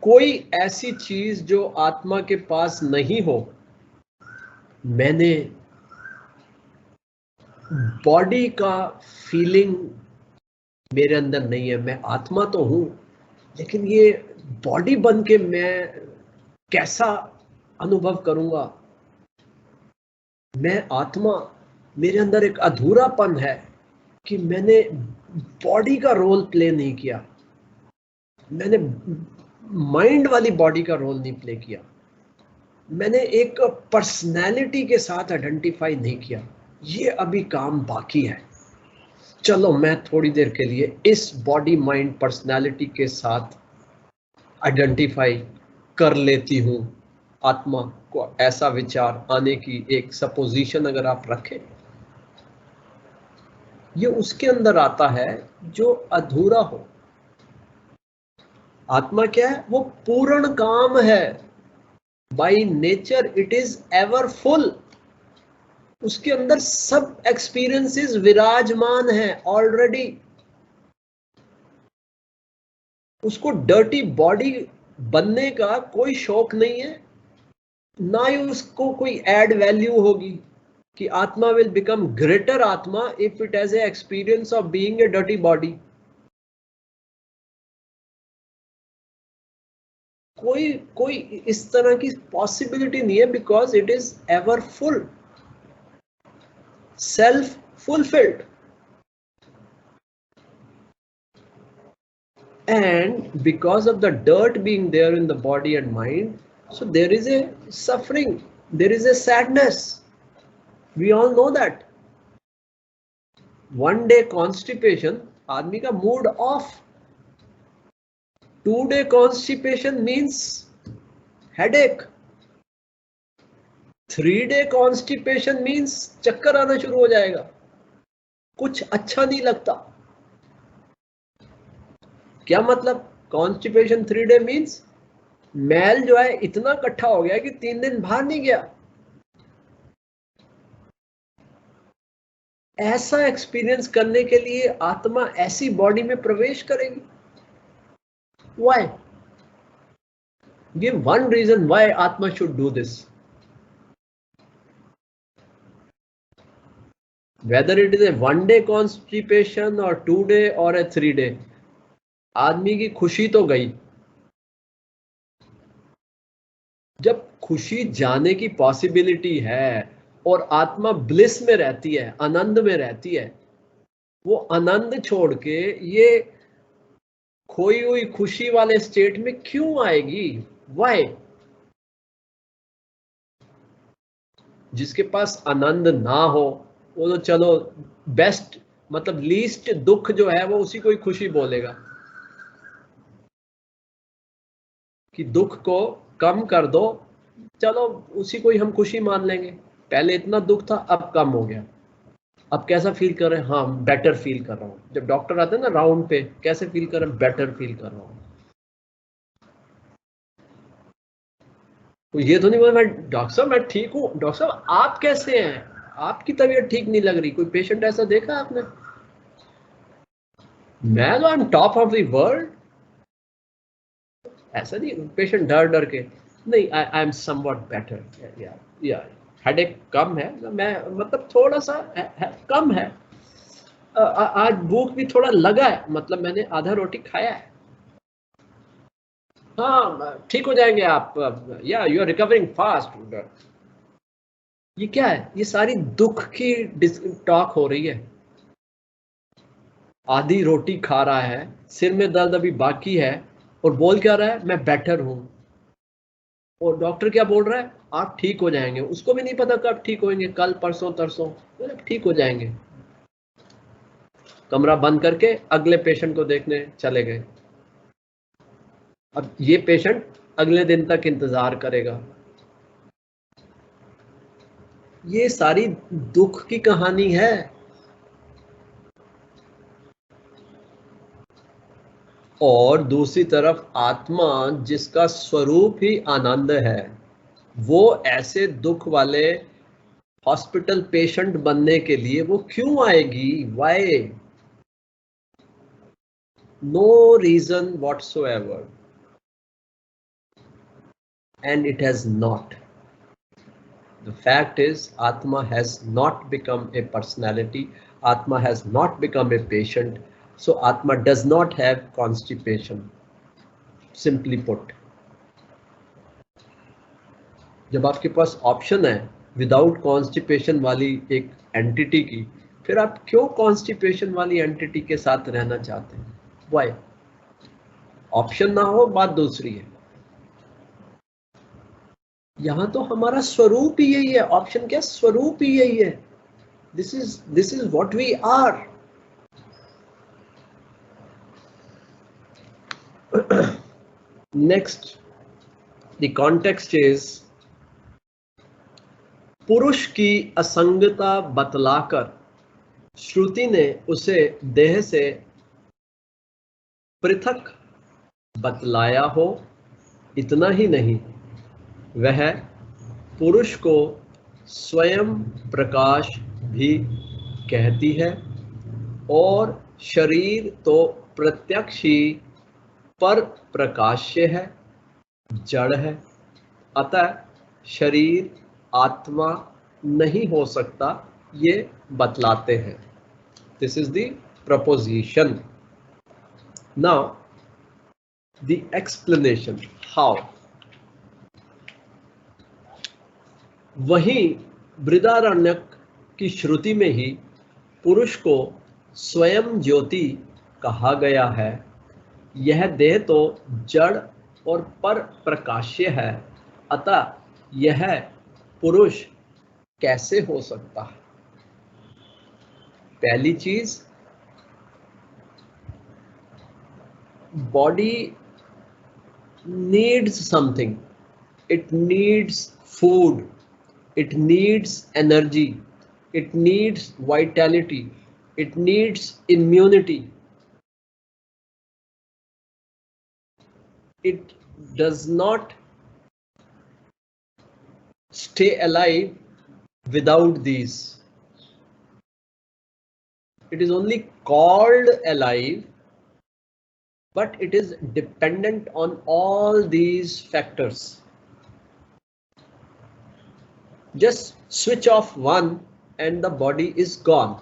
कोई ऐसी चीज जो आत्मा के पास नहीं हो। मैंने बॉडी का फीलिंग मेरे अंदर नहीं है। मैं आत्मा तो हूं, लेकिन ये बॉडी बन के मैं कैसा अनुभव करूंगा। मैं आत्मा, मेरे अंदर एक अधूरापन है कि मैंने बॉडी का रोल प्ले नहीं किया, मैंने माइंड वाली बॉडी का रोल नहीं प्ले किया, मैंने एक पर्सनैलिटी के साथ आइडेंटिफाई नहीं किया। ये अभी काम बाकी है। चलो मैं थोड़ी देर के लिए इस बॉडी माइंड पर्सनैलिटी के साथ आइडेंटिफाई कर लेती हूँ। आत्मा को ऐसा विचार आने की एक सपोजिशन अगर आप रखें, ये उसके अंदर आता है जो अधूरा हो। आत्मा क्या है? वो पूर्ण काम है। By nature it is ever full. उसके अंदर सब एक्सपीरियंसेस विराजमान है ऑलरेडी। उसको डर्टी बॉडी बनने का कोई शौक नहीं है, ना ही उसको कोई एड वैल्यू होगी कि आत्मा विल बिकम ग्रेटर आत्मा if it has a experience of being a dirty body. कोई इस तरह की पॉसिबिलिटी नहीं है, because it is ever full, self fulfilled. And because of the dirt being there in the body and mind, so there is a suffering, there is a sadness. We all know that. One day constipation, आदमी का mood off. 2 day constipation means headache. 3 day constipation means चक्कर आना शुरू हो जाएगा, कुछ अच्छा नहीं लगता। क्या मतलब? कॉन्स्टिपेशन 3 day मीन्स मैल जो है इतना इकट्ठा हो गया कि 3 दिन बाहर नहीं गया। ऐसा एक्सपीरियंस करने के लिए आत्मा ऐसी बॉडी में प्रवेश करेगी? Why? Give one reason why आत्मा should do this. Whether it is a 1 day constipation और 2 day और ए 3 day, आदमी की खुशी तो गई। जब खुशी जाने की पॉसिबिलिटी है और आत्मा ब्लिस में रहती है, आनंद में रहती है, वो आनंद छोड़ के ये खोई हुई खुशी वाले स्टेट में क्यों आएगी? व्हाई? जिसके पास आनंद ना हो वो तो चलो बेस्ट, मतलब लीस्ट दुख जो है वो उसी को ही खुशी बोलेगा कि दुख को कम कर दो, चलो उसी को ही हम खुशी मान लेंगे। पहले इतना दुख था, अब कम हो गया, अब कैसा फील कर रहे हैं? हाँ, बेटर फील कर रहा हूँ। जब डॉक्टर आते हैं ना राउंड पे, कैसे फील कर रहे हैं? बेटर फील कर रहा हूँ। तो ये तो नहीं बोला मैं डॉक्टर साहब मैं ठीक हूँ। डॉक्टर साहब आप कैसे हैं? आपकी तबीयत ठीक नहीं लग रही। कोई पेशेंट ऐसा देखा आपने? मैं तो I am top of the world. ऐसा नहीं, पेशेंट डर डर के नहीं, आई एम समवट बेटर, या हेडेक कम है, मैं मतलब थोड़ा सा कम है, आज भूख भी थोड़ा लगा है, मतलब मैंने आधा रोटी खाया है। हाँ ठीक हो जाएंगे आप, या यू आर रिकवरिंग फास्ट। ये क्या है? ये सारी दुख की टॉक हो रही है। आधी रोटी खा रहा है, सिर में दर्द अभी बाकी है, और बोल क्या रहा है? मैं बेटर हूं। और डॉक्टर क्या बोल रहा है? आप ठीक हो जाएंगे। उसको भी नहीं पता कब ठीक होंगे, कल परसों तरसों, ठीक हो जाएंगे। कमरा बंद करके अगले पेशेंट को देखने चले गए। अब ये पेशेंट अगले दिन तक इंतजार करेगा। ये सारी दुख की कहानी है। और दूसरी तरफ आत्मा जिसका स्वरूप ही आनंद है, वो ऐसे दुख वाले हॉस्पिटल पेशेंट बनने के लिए वो क्यों आएगी? Why? No reason whatsoever. and it has not. The fact is, Atma has not become a personality. Atma has not become a patient. So Atma does not have constipation. Simply put, जब आपके पास option है without constipation वाली एक entity की, फिर आप क्यों constipation वाली एंटिटी के साथ रहना चाहते हैं? वाई? ऑप्शन ना हो बात दूसरी है। यहां तो हमारा स्वरूप ही यही है। ऑप्शन क्या? स्वरूप ही यही है। This is what we are. Next, the context is, पुरुष की असंगता बतलाकर श्रुति ने उसे देह से पृथक बतलाया हो। इतना ही नहीं, वह पुरुष को स्वयं प्रकाश भी कहती है और शरीर तो प्रत्यक्ष ही पर प्रकाश्य है, जड़ है। अतः शरीर आत्मा नहीं हो सकता, ये बतलाते हैं। This is the preposition. Now the explanation how. वहीं बृहदारण्यक की श्रुति में ही पुरुष को स्वयं ज्योति कहा गया है। यह देह तो जड़ और पर प्रकाश्य है, अतः यह पुरुष कैसे हो सकता है? पहली चीज, body needs something, it needs food, it needs energy, it needs vitality, it needs immunity. It does not stay alive without these. It is only called alive, but it is dependent on all these factors. Just switch off one and the body is gone.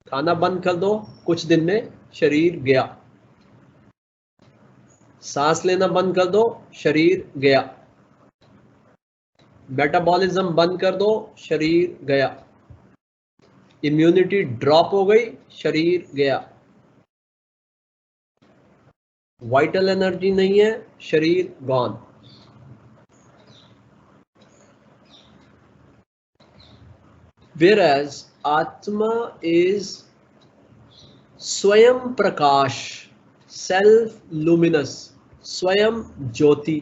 खाना बंद कर दो, कुछ दिन में शरीर गया। सांस लेना बंद कर दो, शरीर गया। मेटाबॉलिज्म बंद कर दो, शरीर गया। इम्यूनिटी ड्रॉप हो गई, शरीर गया। वाइटल एनर्जी नहीं है, शरीर गॉन। Whereas Atma is स्वयं प्रकाश, सेल्फ लुमिनस, स्वयं ज्योति।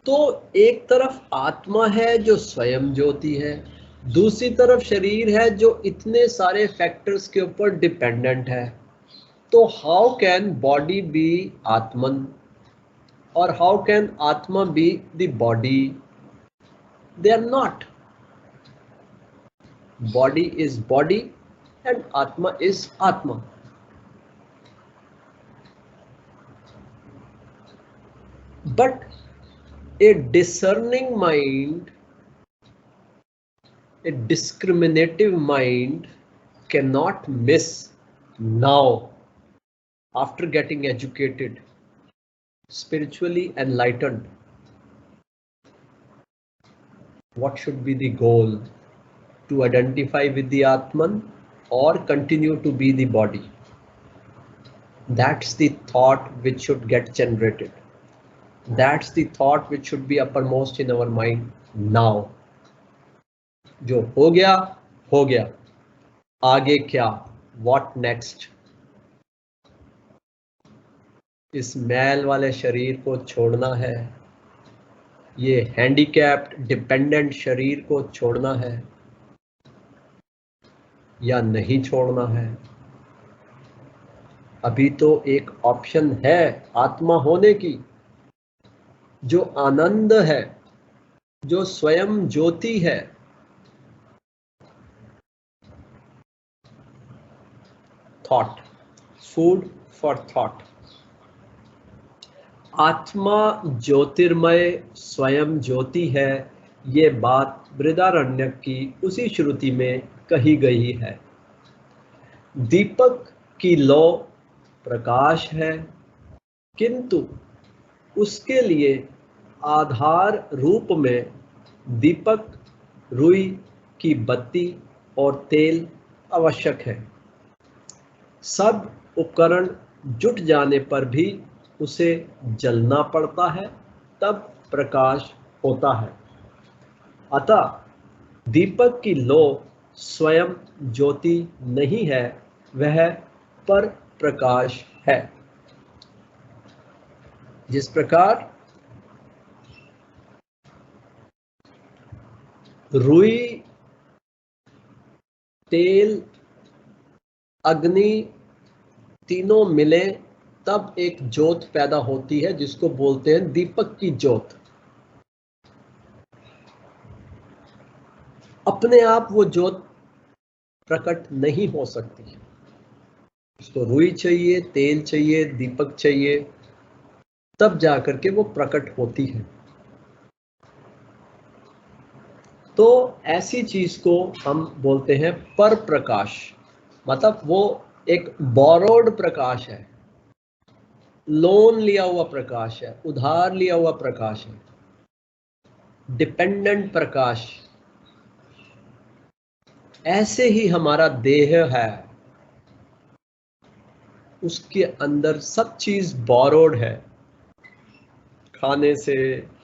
तो एक तरफ आत्मा है जो स्वयं ज्योति है, दूसरी तरफ शरीर है जो इतने सारे फैक्टर्स के ऊपर डिपेंडेंट है। तो हाउ कैन बॉडी बी आत्मन और हाउ कैन आत्मा be the body? They are not. Body is body and Atma is Atma. But a discerning mind, a discriminative mind cannot miss now, after getting educated, spiritually enlightened, what should be the goal? To identify with the Atman or continue to be the body? That's the thought which should get generated. That's the thought which should be uppermost in our mind now. जो हो गया, आगे क्या? What next? इस मैल वाले शरीर को छोड़ना है, ये हैंडीकैप्ड डिपेंडेंट शरीर को छोड़ना है या नहीं छोड़ना है? अभी तो एक ऑप्शन है आत्मा होने की, जो आनंद है, जो स्वयं ज्योति है। Thought, food for thought. आत्मा ज्योतिर्मय स्वयं ज्योति है, ये बात बृहदारण्यक की उसी श्रुति में कही गई है। दीपक की लौ प्रकाश है, किंतु उसके लिए आधार रूप में दीपक, रुई की बत्ती और तेल आवश्यक है। सब उपकरण जुट जाने पर भी उसे जलना पड़ता है, तब प्रकाश होता है। अतः दीपक की लौ स्वयं ज्योति नहीं है, वह पर प्रकाश है। जिस प्रकार रुई, तेल, अग्नि तीनों मिले तब एक ज्योत पैदा होती है, जिसको बोलते हैं दीपक की ज्योत। अपने आप वो ज्योत प्रकट नहीं हो सकती, उसको रुई चाहिए, तेल चाहिए, दीपक चाहिए, तब जाकर के वो प्रकट होती है। तो ऐसी चीज को हम बोलते हैं पर प्रकाश, मतलब वो एक बोरोड प्रकाश है, लोन लिया हुआ प्रकाश है, उधार लिया हुआ प्रकाश है, डिपेंडेंट प्रकाश। ऐसे ही हमारा देह है, उसके अंदर सब चीज बोरोड है, खाने से,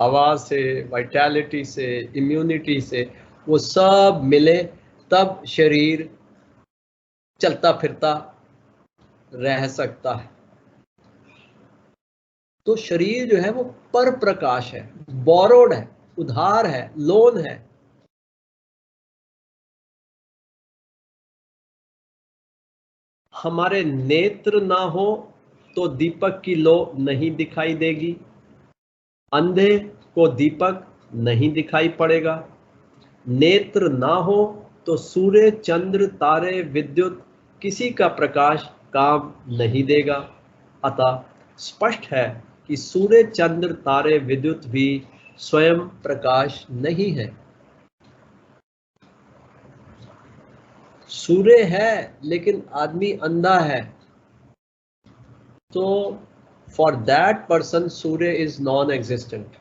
हवा से, वाइटैलिटी से, इम्यूनिटी से, वो सब मिले तब शरीर चलता फिरता रह सकता है। तो शरीर जो है वो पर प्रकाश है, बोरोड है, उधार है, लोन है। हमारे नेत्र ना हो तो दीपक की लौ नहीं दिखाई देगी, अंधे को दीपक नहीं दिखाई पड़ेगा। नेत्र ना हो तो सूर्य, चंद्र, तारे, विद्युत किसी का प्रकाश काम नहीं देगा। अतः स्पष्ट है कि सूर्य, चंद्र, तारे, विद्युत भी स्वयं प्रकाश नहीं है। सूर्य है लेकिन आदमी अंधा है, तो for that person Surya is non existent.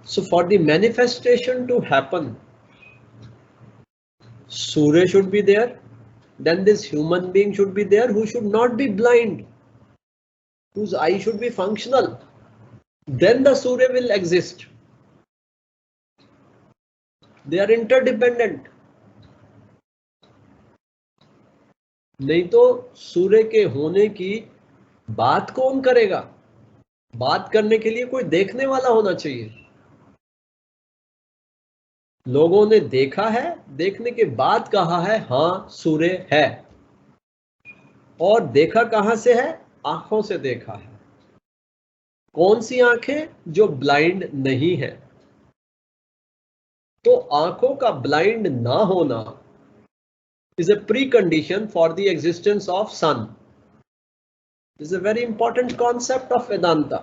So for the manifestation to happen, Surya should be there, then this human being should be there who should not be blind, whose eye should be functional, then the Surya will exist. They are interdependent. नहीं तो सूर्य के होने की बात कौन करेगा? बात करने के लिए कोई देखने वाला होना चाहिए। लोगों ने देखा है, देखने के बाद कहा है हाँ सूर्य है, और देखा कहां से है? आंखों से देखा है। कौन सी आंखें? जो ब्लाइंड नहीं है। तो आंखों का ब्लाइंड ना होना is a precondition for the existence of sun. This is a very important concept of Vedanta.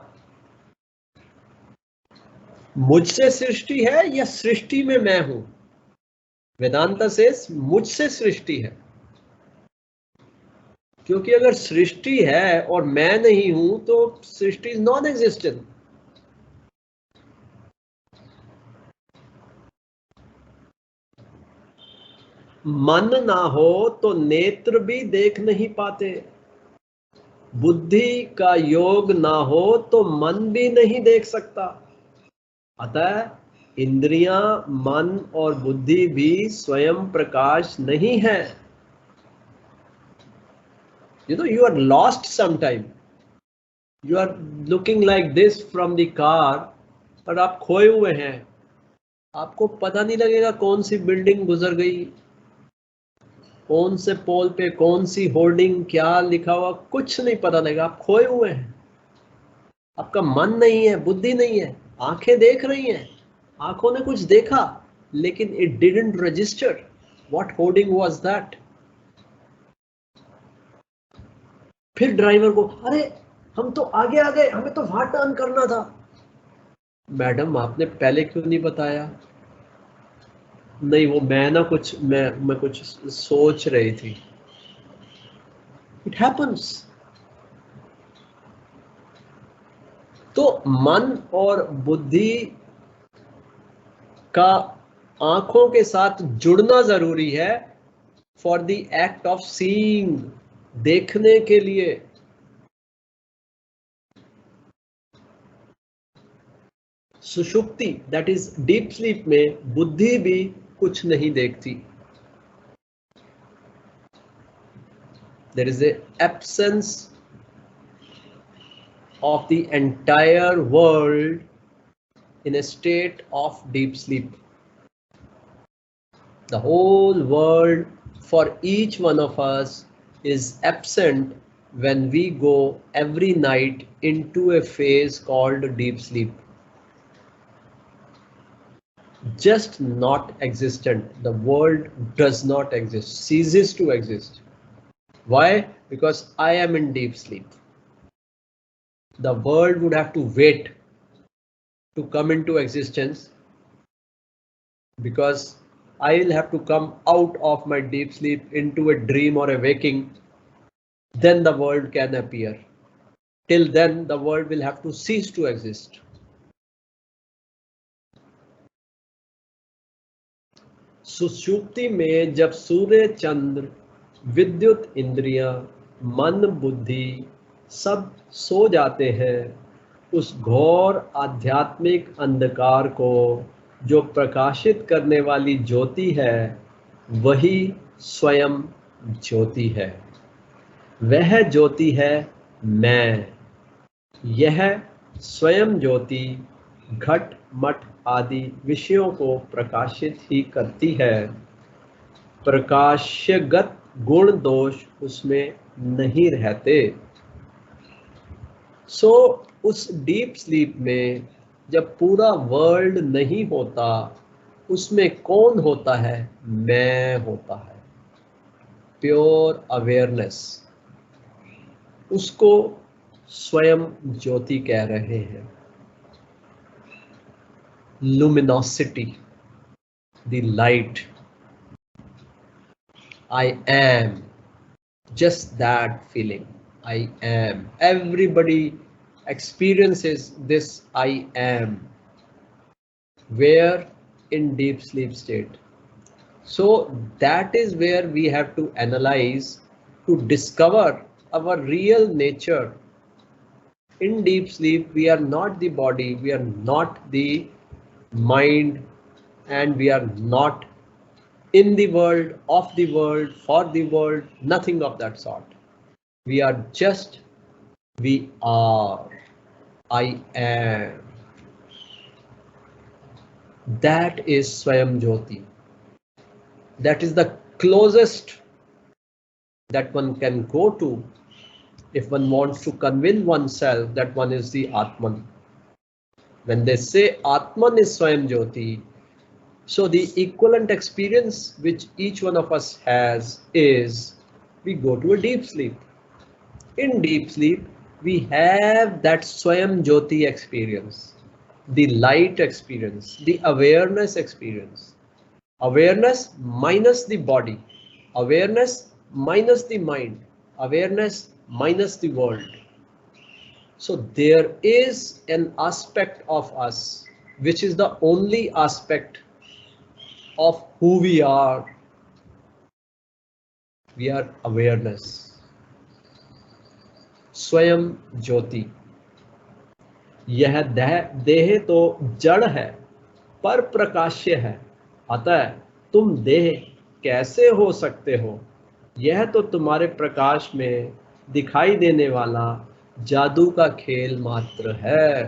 मुझसे सृष्टि है या सृष्टि में मैं हूं? वेदांता से मुझसे सृष्टि है, क्योंकि अगर सृष्टि है और मैं नहीं हूं तो सृष्टि इज नॉन एग्जिस्टेंट। मन ना हो तो नेत्र भी देख नहीं पाते, बुद्धि का योग ना हो तो मन भी नहीं देख सकता। अतः इंद्रियां, मन और बुद्धि भी स्वयं प्रकाश नहीं है। You are lost sometime. You are looking like this from the car, और आप खोए हुए हैं। आपको पता नहीं लगेगा कौन सी बिल्डिंग गुजर गई, कौन से पोल पे कौन सी होर्डिंग, क्या लिखा हुआ, कुछ नहीं पता लगेगा। आप खोए हुए हैं। आपका मन नहीं है, बुद्धि नहीं है, आंखें देख रही हैं, आंखों ने कुछ देखा, लेकिन it didn't register what hoarding was that. फिर ड्राइवर को, अरे हम तो आगे आ गए, हमें तो वहां टर्न करना था। मैडम आपने पहले क्यों नहीं बताया? नहीं वो मैं ना कुछ मैं कुछ सोच रही थी। It happens. तो मन और बुद्धि का आंखों के साथ जुड़ना जरूरी है for the act of seeing, देखने के लिए। सुषुप्ति दैट इज डीप स्लीप में बुद्धि भी कुछ नहीं देखती। There is a absence of the entire world in a state of deep sleep. The whole world for each one of us is absent when we go every night into a phase called deep sleep. Just not existent. The world does not exist, ceases to exist. Why? Because I am in deep sleep. The world would have to wait to come into existence, because I will have to come out of my deep sleep into a dream or a waking, then the world can appear. Till then, the world will have to cease to exist. सुषुप्ति में जब सूर्य, चंद्र, विद्युत इंद्रियां, मन, बुद्धि सब सो जाते हैं, उस घोर आध्यात्मिक अंधकार को जो प्रकाशित करने वाली ज्योति है, वही स्वयं ज्योति है। वह ज्योति है मैं। यह स्वयं ज्योति घट मठ आदि विषयों को प्रकाशित ही करती है। प्रकाशगत गुण दोष उसमें नहीं रहते। सो उस डीप स्लीप में जब पूरा वर्ल्ड नहीं होता, उसमें कौन होता है? मैं होता है। प्योर अवेयरनेस, उसको स्वयं ज्योति कह रहे हैं। Luminosity, the light. I am, just that feeling. I am. Everybody experiences this I am. Where? In deep sleep state. So that is where we have to analyze to discover our real nature. In deep sleep, we are not the body, we are not the mind, and we are not in the world, of the world, for the world, nothing of that sort. We are just, we are. I am. That is Swayam Jyoti. That is the closest that one can go to if one wants to convince oneself that one is the Atman. When they say Atman is Swayam Jyoti, so the equivalent experience which each one of us has is we go to a deep sleep. In deep sleep, we have that Swayam Jyoti experience, the light experience, the awareness experience. Awareness minus the body, awareness minus the mind, awareness minus the world. So there is an aspect of us which is the only aspect of who we are. We are awareness. स्वयं ज्योति। यह देह तो जड़ है पर प्रकाश्य है, अतः तुम देह कैसे हो सकते हो? यह तो तुम्हारे प्रकाश में दिखाई देने वाला जादू का खेल मात्र है।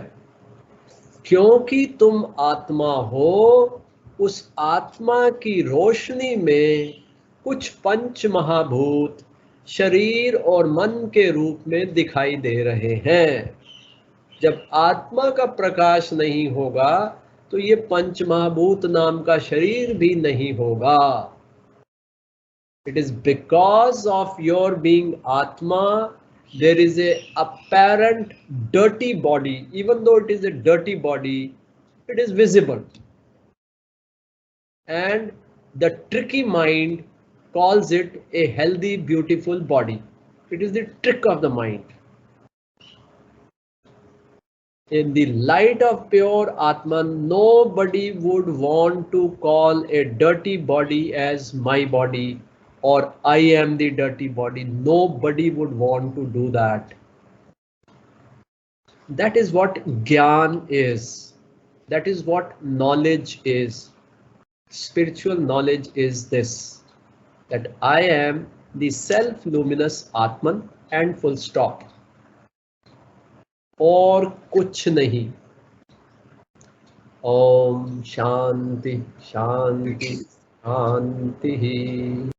क्योंकि तुम आत्मा हो, उस आत्मा की रोशनी में कुछ पंच महाभूत शरीर और मन के रूप में दिखाई दे रहे हैं। जब आत्मा का प्रकाश नहीं होगा तो ये पंच महाभूत नाम का शरीर भी नहीं होगा। It is because of your being Atma there is a apparent dirty body. Even though it is a dirty body, it is visible, and the tricky mind calls it a healthy, beautiful body. It is the trick of the mind. In the light of pure Atman, nobody would want to call a dirty body as my body, or I am the dirty body. Nobody would want to do that. That is what Gyan is. That is what knowledge is. Spiritual knowledge is this, that I am the self-luminous Atman and full stop. और कुछ नहीं. ओम शांति शांति शांति.